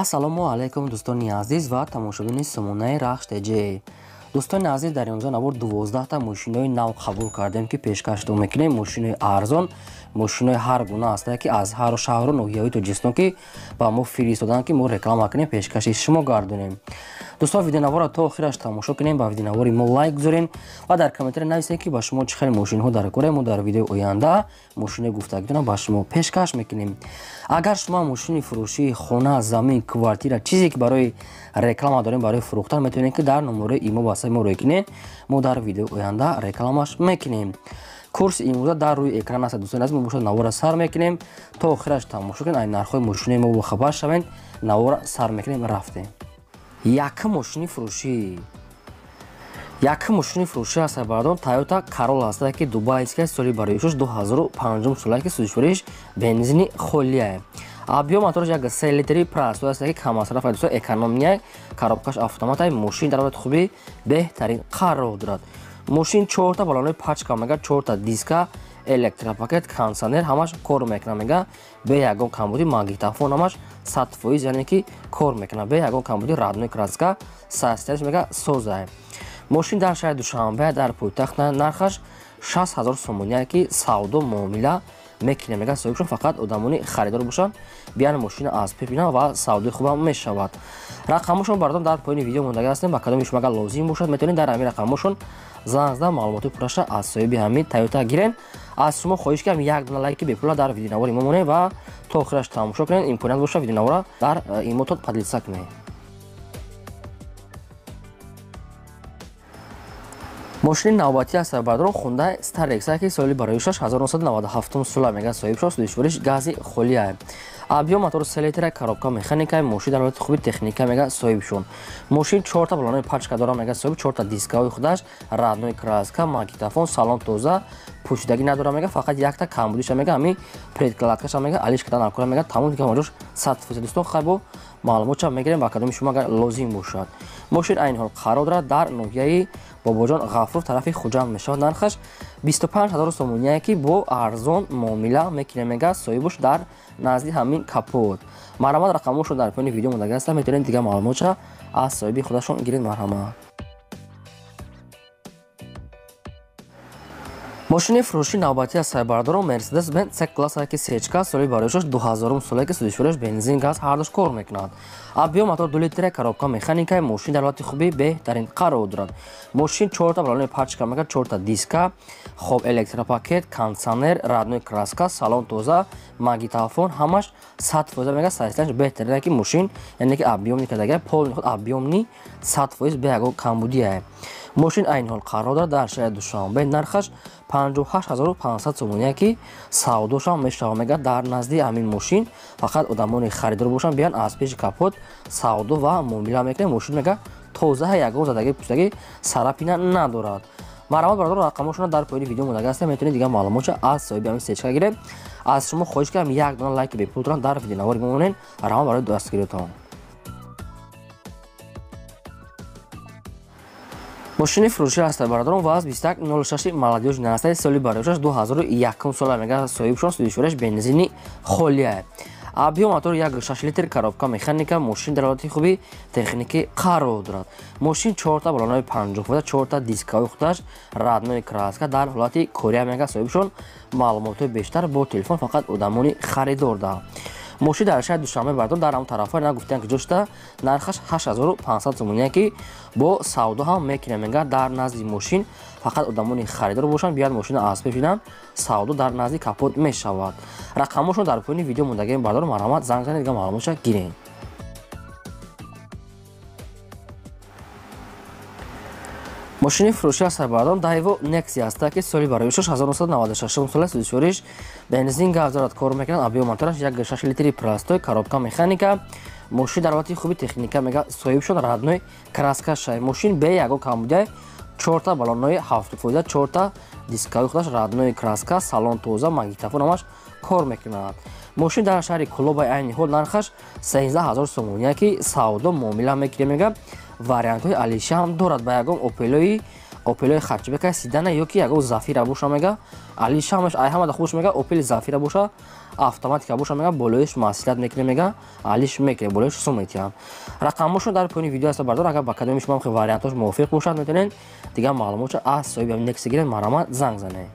ассалому алайкум дӯстони азиз ва тамошобини Сумонаи Рахштеҷӣ. Дӯстони азиз, дар инҷо навор 12 та мошинои нав қабул кардем ки пешкашдо мекунем. Мошинои арзон, мошинои ҳар гуна ҳастанд ки аз ҳару шаҳру ноҳияҳои Тоҷикистон ки ба мо фиристоданд ки мо реклама кунем, пешкаши шумо гардонем. Дӯстон, видеонавора то охираш тамошо кунем, ба видеонавори мо лайк гузорен ва дар комментари нависед ки ба шумо чӣ хел мошинҳо дар кора. Мо дар видеои оянда мошинои гуфтагидона ба шумо пешкаш мекунем. Агар шумо мошини фурӯшии хона, замин, квартира, чизе ки барои реклама дорем, барои фурӯхтан, метавонед ки дар номерои имо ба мо рой кунед. Мо дар видеои оянда рекламаш мекунем. курси имрӯза дар рӯи экран аст. Дӯстони азиз, мо бошад навора сар мекунем. То охираш тамошо кунед, ай нархҳои мошинои мо бохабар шавед. Навора сар мекунем, рафтем. Якум мошини фурӯшӣ ҳаст бардон Toyota Corolla ҳаст ки дубайская соли барои 2005 сола ки судишвориш бензини холия. Объем мотораш як 3 литри простой аст ки камасраф аст, экономия, коробкаш автомат, мошин дар ҳолати хуби беҳтарин қарор дорад. Мошин 4 та балонои пачка мега, 4 та диска, электропакет, кондиционер ҳамаш кор мекунад мега, бе ягон камбуди магнитофон ҳамаш 100%, яъне ки кор мекунад, бе ягон камбуди родной краска, состоянияш мега соза. Мошин дар шаҳри Душанбе дар пойтахт нархаш 60,000 сомония ки савдо муомила мекунем мега, соҳибшон фақат одамони харидор бошанд, биан мошина аз пеш бинанд ва савдои хубам мешавад. Рақамошон бардон дар поини видео мондага ҳастем, ба кадоми шумо агар лозим бошад метавонед дар ҳамин рақамошон занг зада маълумоти пурраша аз соҳиби ҳамин Toyota гирен. Аз шумо хоҳиш кардам як дона лайки бепула дар видеонавори мо монед ва то охираш тамошо кунед. Имконият бошад видеонавора дар имотон поделиться кунед. мошини навбатӣ аст бардорон Hyundai Starex ки соли барои 1997 сола мега, соҳибшон судишвориш гази холия. Объем мотор 3 литра, коробка механика, мошин дар ҳолати хуби техника мега, соҳибшон. Мошин 4 та балонои пачка дора мега, соҳиб 4 та дискаҳои худаш, родной краска, магнитофон, салон тоза, пӯшидагӣ надора мега, фақат як та камбудиша мега, ҳамин предкладкаша мега, алишкадан алкора мега, тамом дига моҷош 100%. Дӯстон, хай бо маълумотша мегирем, ба кадоми шумо агар лозим бошад. Мошин айни ҳол қарор дорад дар ноҳияи Бобоҷон Ғафур тарафи Хуҷанд мешавад. Нархаш 25,000 сомония ки бо арзон муомила мекунем мега, соҳибаш дар назди ҳамин капот. Марҳамат, рақамошон дар поини видео мондага ҳастанд, метавонед дига маълумотша аз соҳиби худашон гиред. Марҳамат. мошини фурӯшии навбатӣ аз сайбардорон Mercedes-Benz C-класс ки сечка соли барои 2000 сола ки судишвориш бензин, газ ҳардуш кор мекунад. Объем мотор 2 литра, коробка механика, мошин дар ҳолати хуби беҳтарин қарор дорад. Мошин 4 та балонои пачка мега, 4 та диска, хоб электропакет, кондиционер, родной краска, салон тоза, магнитофон, ҳамаш 100% мега, состоянияш беҳтарин ки мошин, яъне ки объемни кадага полни худ объемни 100% бе ягон камбудия. мошин айни ҳол қарор дорад дар шаҳри Душанбе. Нархаш 58,500 сомония ки савдошам мешавад мега, дар назди ҳамин мошин фақат одамони харидор бошанд, биан аз пеши капот савдо ва муомила мекунем. мошин мега тоза, ягон задагӣ пӯшидагӣ сарапина надорад. марҳамат, бародарон, рақамошона дар поини видео мондага ҳастем, метавонед дига маълумотша аз соҳиби ҳамин сечка гиред. аз шумо хоҳиш кардам як дона лайки бепул дорам дар видеонавори мо монед. марҳамат барои дастгиритон. мошини фурӯшӣ ҳаст бародарон ВАЗ 2106 молодёжный аст соли барои 2001 сола мега, соҳибшон судишвориш бензини холия. объем мотор 1.6 литр, коробка механика, мошин дар ҳолати хуби техники қарор дорад. мошин 4 та балонои 50 4 та дискаҳои худаш, родной краска дар ҳолати кория мега, соҳибшон маълумотҳои бештар бо телефон фақат одамони харидор дорад. мошин дар шаҳри Душанбе бардор дар ҳамон тарафҳои нагуфтем ки ҷошта. нархаш 8500 сомония ки бо савдо ҳам мекунем мега, дар назди мошин фақат одамони харидор бошанд, бияд мошина аз пеш бинанд, савдо дар назди капот мешавад. рақамошон дар поини видео мондагем бардор. марҳамат, занг занед, дига маълумотша гиред. мошини фурӯшӣ аст бардон Daewoo Nexia аст ки соли барои 1996 сола судишвориш бензин, газ дорад, кор мекунад. объем мотораш 1.6 литри простой, коробка механика, мошин дар ҳолати хуби техника мега, соҳибшон родной краскаша. мошин бе ягон камбудия, 4 та балонои 70%, 4 та дискаҳои худаш, родной краска, салон тоза, магнитофон ҳамаш кор мекунад. мошин дар шаҳри Кулоба айни ҳол нархаш 13000 сомония ки савдо муомила мекунем мега. вариантҳои алиша ҳам дорад, ба ягон опелои опелои харчбека сидана ёки ягон зафира боша мега алишамаш айҳамада хуш мега опели зафира боша автоматика боша мега болоиш маслиҳат мекуне мега алиш мекуне болоиш сумметиам рақамошон дар поини видео аста бардор агар ба кадоми шумо ҳам вариантош мувофиқ бошад метавонед дигар маълумотро аз соҳиби Next гиред марамат занг занед.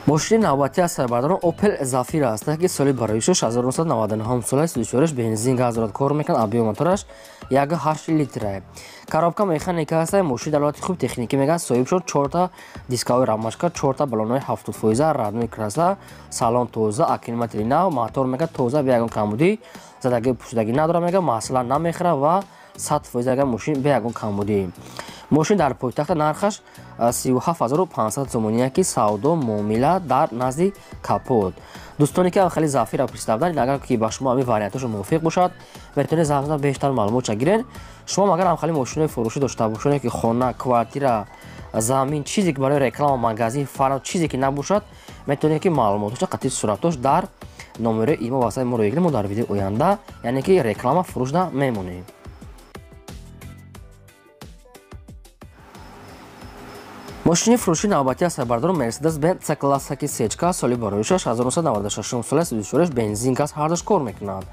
мошини навбатӣ аз сарбардорон Opel Zafira аст ки соли бароишаш 1999 соли судишвориш бензин газ дорад кор мекунад объёми мотораш 1.8 литр коробка механика аст мошини дар ҳолати хуб техникӣ мегӯяд соҳиб шуд 4 та дискови рамашка 4 та баллонои 70% раднои красла салон тоза аккумулятори нав мотор мега тоза бе ягон камбудӣ задаги пӯшидагӣ надора мега масъалан намехӯрад ва 100% мошин бе ягон камбудӣ мошин дар пойтахта нархаш 37500 сомония ки савдо муомила дар назди капот дӯстоне ки хеле Zafira пристав агар ки ба шумо ҳамин варианташон мувофиқ бошад метавонед занг зан бештар маълумотша гиред шумо агар ҳам хеле мошинои фурӯшӣ дошта бошед ки хона квартира замин чизе ки барои реклама магазин фарм чизе ки набошад метавонед ки маълумоташа қатъи суратош дар номерои имо васаи моро бигиред мо дар видеои оянда яъне ки реклама фурӯшда мемонем. мошини фурӯши навбатӣ аз сарбардорон Mercedes-Benz C-класса ки сечка соли бароишаш 1996 соли судишвориш бензин газ ҳардош кор мекунад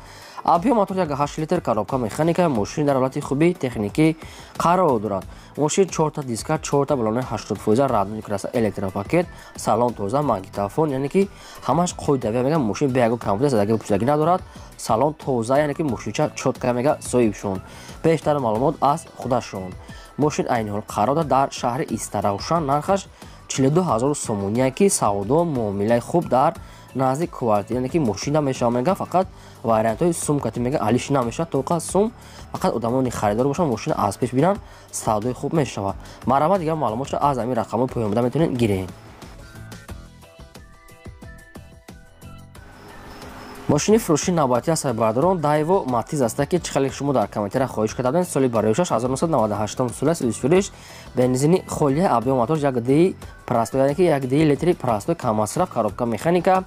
объём мотор 1.8 литр коробка механика мошини дар ҳолати хуби техникӣ қарор дорад мошин 4 та диска 4 та баллонои 80% раднои краса электропакет салон тоза магнитофон яъне ки ҳамаш қоидавия мега мошин бе ягон камбуда задаги пӯшидагӣ надорад салон тоза яъне ки мошинча чотка мега соҳибшон бештар маълумот аз худашон мошин айни ҳол қарор дорад дар шаҳри Истаравшан нархаш 42000 сомония ки савдо муомилаи хуб дар назди квартира яъне ки мошина мешава мега фақат вариантҳои сумкати мега алиш намешавад тоқа сум фақат одамони харидор бошанд мошина аз пеш бинанд савдои хуб мешавад марамат дигар маълумотро аз ҳамин рақамҳои поёмида метавонед гиред. мошини фурӯши навбатӣ аз сарбардорон Daewoo Matiz аст ки чихеле шумо дар комментария хоҳиш карда будед соли бароишаш 1998 соли судишвориш бензини холия объёми мотор 1.2 простой яъне ки 1.2 литри простой каммасраф коробка механика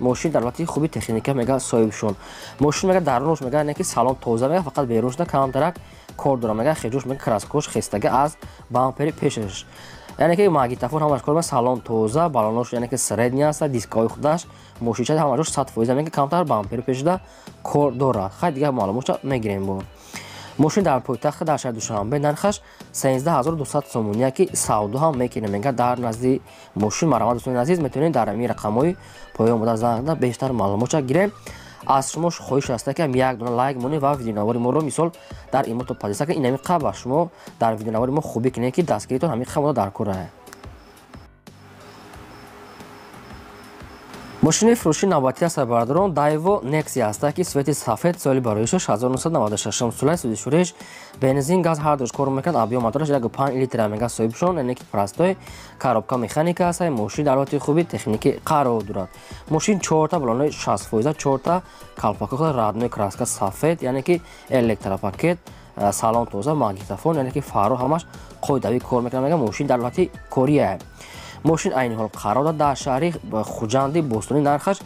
мошин дар ҳолати хуби техника мега соҳибшон мошин мега дарунаш мега яъне ки салон тоза мега фақат берунашда камтарак кор дора мега хеҷуш мега краскош хестаги аз бампери пешаш яъне ки магнитофон ҳамаш кор мега салон тоза баллонош яъне ки средни аст дискови худаш мошинчаи ҳамашош 100% мега камтар бампери пешида кор дорад хай дигар маълумотша мегирем бо мошин дар пойтахта дар шаҳри Душанбе нархаш 13200 сомония ки савдо ҳам мекуне мега дар назди мошин марамат дӯстони азиз метавонед дар ҳамин рақамҳои поён буда занг занда бештар маълумотша гирем аз шумо хоҳиш аст ки як дона лайк монед ва видеонавори моро мисол дар имото падиса ки инами қабл шумо дар видеонавори мо хубӣ кунед ки дастгиритон ҳамин қабл дар кора мошини фурӯши навбатӣ аз сарбардорон Daewoo Nexia аст ки свети сафед соли бароишаш 1996 соли судишвориш бензин газ ҳардош кор мекунад объёми мотораш 1.5 литр мега соҳибшон яъне ки простой коробка механика аст мошин дар ҳолати хуби техникӣ қарор дорад мошин 4 та баллонои 60% 4 та калпаки раднои краска сафед яъне ки электропакет салон тоза магнитофон яъне ки фаро ҳамаш қоидавӣ кор мекунад мега мошин дар ҳолати кория мошин айни ҳол қарор дорад дар шаҳри хуҷанди бостонӣ нархаш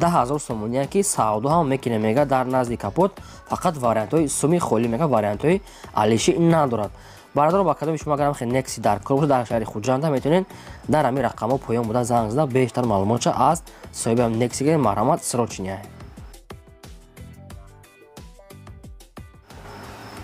10000 сомония ки савдо ҳам мекуне мега дар назди капот фақат вариантҳои суми холӣ мега вариантҳои алиши надорад бародарон ба кадоми шумо агарам хеле Nexi дар кор бошад дар шаҳри хуҷанда метавонед дар ҳамин рақамҳо поён буда занг зада бештар маълумотша аз соҳиби Nexi гиред марҳамат сирочиня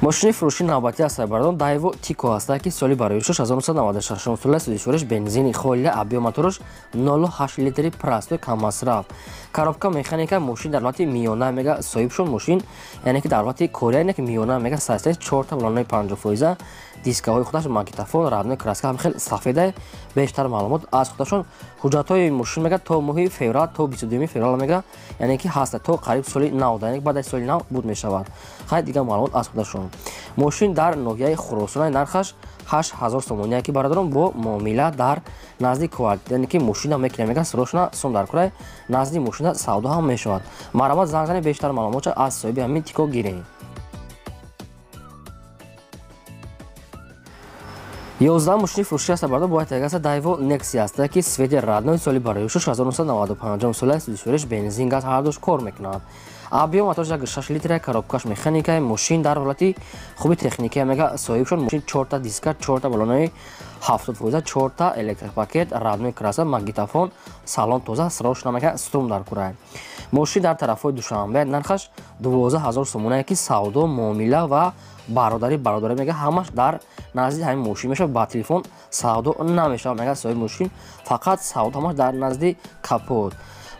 мошини фурӯши навбатӣ аз сарбардорон Daewoo Tico аст ки соли бароишаш 1996 соли судишвориш бензини холия объёми мотораш 0.8 литри простой каммасраф коробка механика мошин дар ҳолати миёна мега соҳибшон мошин яъне ки дар ҳолати кория яъне ки миёна мега сайз 4 та баллонои 50% дискаҳои худаш магнитофон раднои краска ҳам хеле сафеда бештар маълумот аз худашон ҳуҷҷатҳои мошин мега то моҳи феврал то 22 феврал мега яъне ки ҳаста то қариб соли нав яъне ки баъд аз соли нав буд мешавад хай дигар маълумот аз худашон мошин дар ноҳияи хуросона нархаш 8000 сомония ки бародарон бо муомила дар назди квартира яъне ки мошина мекуне мега срочно сум дар кора назди мошина савдо ҳам мешавад марамат занг зане бештар маълумотша аз соҳиби ҳамин Tico гирем 11 мошини фурӯшӣ аста бардо бояд тегаса Daewoo Nexia аст ки свети раднои соли барои 6995 сола сӯзишвориш бензин газ ҳардуш кор мекунад. Объем мотораш як 6 литр коробкаш механикаи мошин дар ҳолати хуби техникия мега соҳиб шуд. Мошин 4 диска, 4 балонои 70 4 электропакет, раднои краса, магнитофон, салон тоза, срош намека струм дар курай. Мошин дар тарафҳои душанбе нархаш 12000 сомона ки савдо, муомила ва бародарӣ мега ҳамаш дар назди ҳамин мошин мешавад. Ба телефон савдо намешавад мега соҳиби мошин, фақат савдо ҳамаш дар назди капот.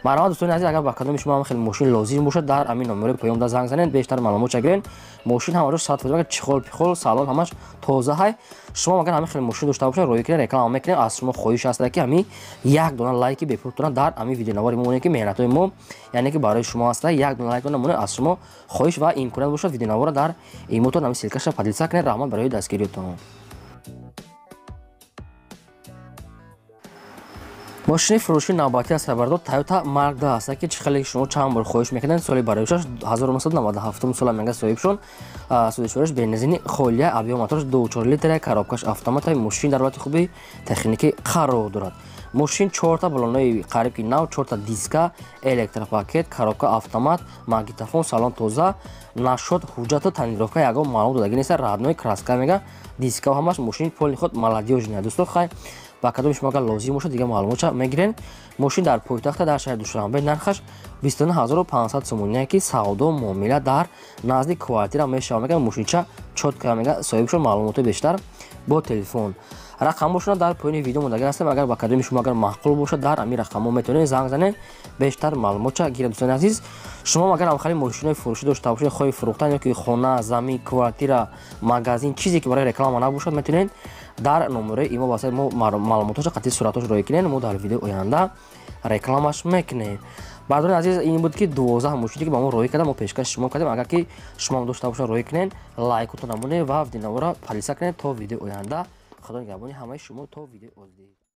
Марҳамат дӯстони азиз, агар ба кадоми шумо ҳам хеле мошин лозим бошад, дар ҳамин номери поёмда занг занед, бештар маълумот чагирен. Мошин ҳамаро 100% чихол-пихол, салон ҳамаш тоза ҳай. Шумо агар ҳамин хеле мошин дошта бошед, роҳӣ кунед, реклама мекунед, аз шумо хоҳиш аст ки ҳамин як дона лайки бепуртона дар ҳамин видеонавари мо ки меҳнатои мо, яъне ки барои шумо аст, як дона лайк намоне, аз шумо хоҳиш ва имконият бошад видеонавара дар имотон ҳамин силкаша поделиться кунед. раҳмат барои дастгириётон. мошини фурӯши навбатӣ аз Хайбардод Toyota Mark II аст ки хеле шумо чанд бор хоҳиш мекунед. соли бароишаш 1997 сола мега соҳиб шуд. сӯзишвориш бензини холия, объем мотораш 2.4 литр, коробкаш автоматаи мошин дар ҳолати хуби техникӣ қарор дорад. мошин 4 балонои қариб ки нав, 4 диска, электропакет, коробка автомат, магнитофон, салон тоза, нашод, ҳуҷҷату танировка ягон маълумот додагӣ нест. раднои краска мега диска ҳамаш мошини поли худ маладёжная. дӯстон хай ба кадоми шумо агар лозим бошад дига маълумота мегирен. мошин дар пойтахта дар шаҳри Душанбе нархаш 29500 сомония ки савдо, муомила дар назди квартира мешавад мега мошинча чотка мега соҳиб шуд. маълумоти бештар бо телефон рақамошона дар поёни видео мондаги ҳастем. агар ба кадоми шумо агар маъқул бошад, дар ҳамин рақамҳо метавонед занг занед, бештар маълумота гиред. дӯстони азиз, шумо агар ҳамхари мошинои фурӯшӣ дошта бошед, хоҳед фурӯхтан ё ки хона, замин, квартира, магазин, чизе ки барои реклама набошад, метавонед дар номераи имо ба мо маълумотоша қатъи суратош роҳӣ кунед. мо дар видеои оянда рекламаш мекунем. бардори азиз, ин буд ки 12 мошине ки ба мо роҳӣ кардем, мо пешкаши шумо кардем. агар ки шумо дошта бошад, роҳӣ кунед, лайкотон намонед ва видеонавора поделиться кунед. то видеои оянда, худо нигаҳбони ҳамаи шумо. то видеои озди.